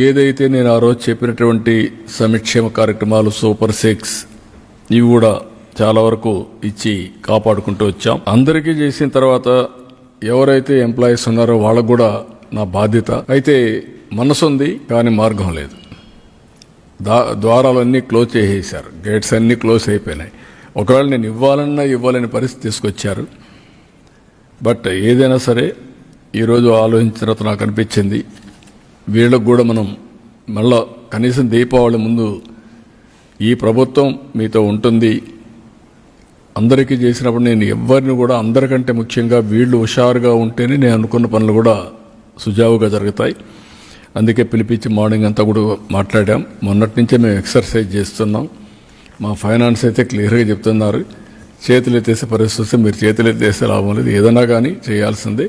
ఏదైతే నేను ఆ రోజు చెప్పినటువంటి సంక్షేమ కార్యక్రమాలు సూపర్ 6 ఇవి కూడా చాలా వరకు ఇచ్చి కాపాడుకుంటూ వచ్చాం. అందరికీ చేసిన తర్వాత ఎవరైతే ఎంప్లాయీస్ ఉన్నారో వాళ్ళకు కూడా నా బాధ్యత. అయితే మనసు ఉంది కానీ మార్గం లేదు. ద్వారాలన్నీ క్లోజ్ చేసేశారు, గేట్స్ అన్నీ క్లోజ్ అయిపోయినాయి. ఒకవేళ నేను ఇవ్వాలని పరిస్థితి తీసుకొచ్చారు. బట్ ఏదైనా సరే ఈరోజు ఆలోచించిన తర్వాత నాకు అనిపించింది వీళ్ళకు కూడా మనం మళ్ళా కనీసం దీపావళి ముందు ఈ ప్రభుత్వం మీతో ఉంటుంది, అందరికీ చేసినప్పుడు నేను ఎవరిని కూడా అందరికంటే ముఖ్యంగా వీళ్ళు హుషారుగా ఉంటేనే నేను అనుకున్న పనులు కూడా సుజావుగా జరుగుతాయి. అందుకే పిలిపించి మార్నింగ్ అంతా కూడా మాట్లాడాం. మొన్నటి నుంచే మేము ఎక్సర్సైజ్ చేస్తున్నాం. మా ఫైనాన్స్ అయితే క్లియర్గా చెప్తున్నారు, చేతులు ఎత్తేసే పరిస్థితి వస్తే మీరు చేతులు ఎత్తేసే లాభం లేదు, ఏదైనా కానీ చేయాల్సిందే,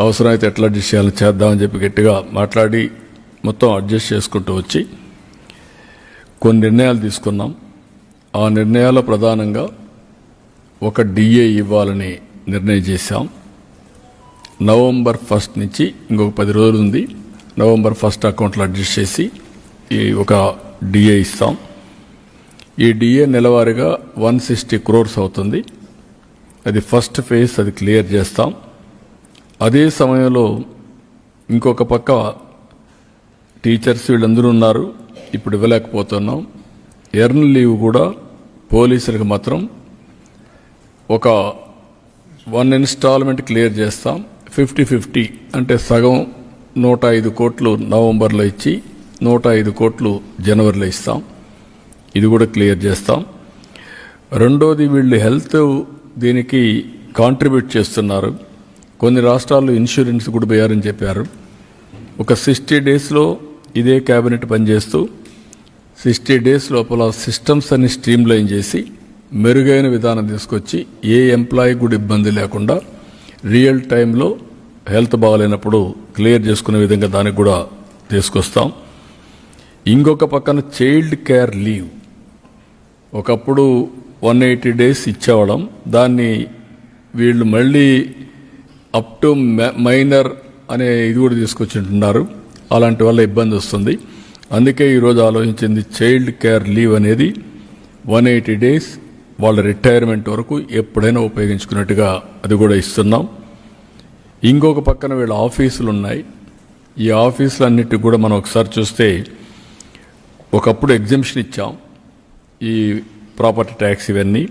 అవసరమైతే ఎట్లా అడ్జస్ట్ చేయాలో చేద్దామని చెప్పి గట్టిగా మాట్లాడి మొత్తం అడ్జస్ట్ చేసుకుంటూ వచ్చి కొన్ని నిర్ణయాలు తీసుకున్నాం. ఆ నిర్ణయాల్లో ప్రధానంగా ఒక డిఏ ఇవ్వాలని నిర్ణయం చేశాం. నవంబర్ 1 నుంచి ఇంకొక 10 రోజులు ఉంది. నవంబర్ 1 అకౌంట్లో అడ్జస్ట్ చేసి ఈ ఒక డిఏ ఇస్తాం. ఈ డిఏ నెలవారీగా 160 crores అవుతుంది. అది ఫస్ట్ ఫేజ్, అది క్లియర్ చేస్తాం. అదే సమయంలో ఇంకొక పక్క టీచర్స్ వీళ్ళందరూ ఉన్నారు, ఇప్పుడు ఇవ్వలేకపోతున్నాం. ఎర్న్ లీవ్ కూడా పోలీసులకు మాత్రం ఒక 1 ఇన్స్టాల్మెంట్ క్లియర్ చేస్తాం. 50-50 అంటే సగం 105 కోట్లు నవంబర్లో ఇచ్చి 105 కోట్లు జనవరిలో ఇస్తాం. ఇది కూడా క్లియర్ చేస్తాం. రెండోది వీళ్ళు హెల్త్ దీనికి కాంట్రిబ్యూట్ చేస్తున్నారు. కొన్ని రాష్ట్రాల్లో ఇన్సూరెన్స్ కూడా వేయాలని చెప్పారు. ఒక 60 daysలో ఇదే క్యాబినెట్ పనిచేస్తూ 60 days లోపల సిస్టమ్స్ అన్ని స్ట్రీమ్లైన్ చేసి మెరుగైన విధానం తీసుకొచ్చి ఏ ఎంప్లాయీ కూడా ఇబ్బంది లేకుండా రియల్ టైంలో హెల్త్ బాగాలేనప్పుడు క్లియర్ చేసుకునే విధంగా దానికి కూడా తీసుకొస్తాం. ఇంకొక పక్కన చైల్డ్ కేర్ లీవ్ ఒకప్పుడు 180 days ఇచ్చేవాళ్ళం, దాన్ని వీళ్ళు మళ్ళీ అప్ టు మైనర్ అనే ఇది కూడా తీసుకొచ్చింటున్నారు. అలాంటి వల్ల ఇబ్బంది వస్తుంది. అందుకే ఈరోజు ఆలోచించింది చైల్డ్ కేర్ లీవ్ అనేది 180 days వాళ్ళ రిటైర్మెంట్ వరకు ఎప్పుడైనా ఉపయోగించుకున్నట్టుగా అది కూడా ఇస్తున్నాం. ఇంకొక పక్కన వీళ్ళ ఆఫీసులు ఉన్నాయి. ఈ ఆఫీసులన్నిటికి కూడా మనం ఒకసారి చూస్తే ఒకప్పుడు ఎగ్జంప్షన్ ఇచ్చాం, ఈ ప్రాపర్టీ ట్యాక్స్ ఇవన్నీ.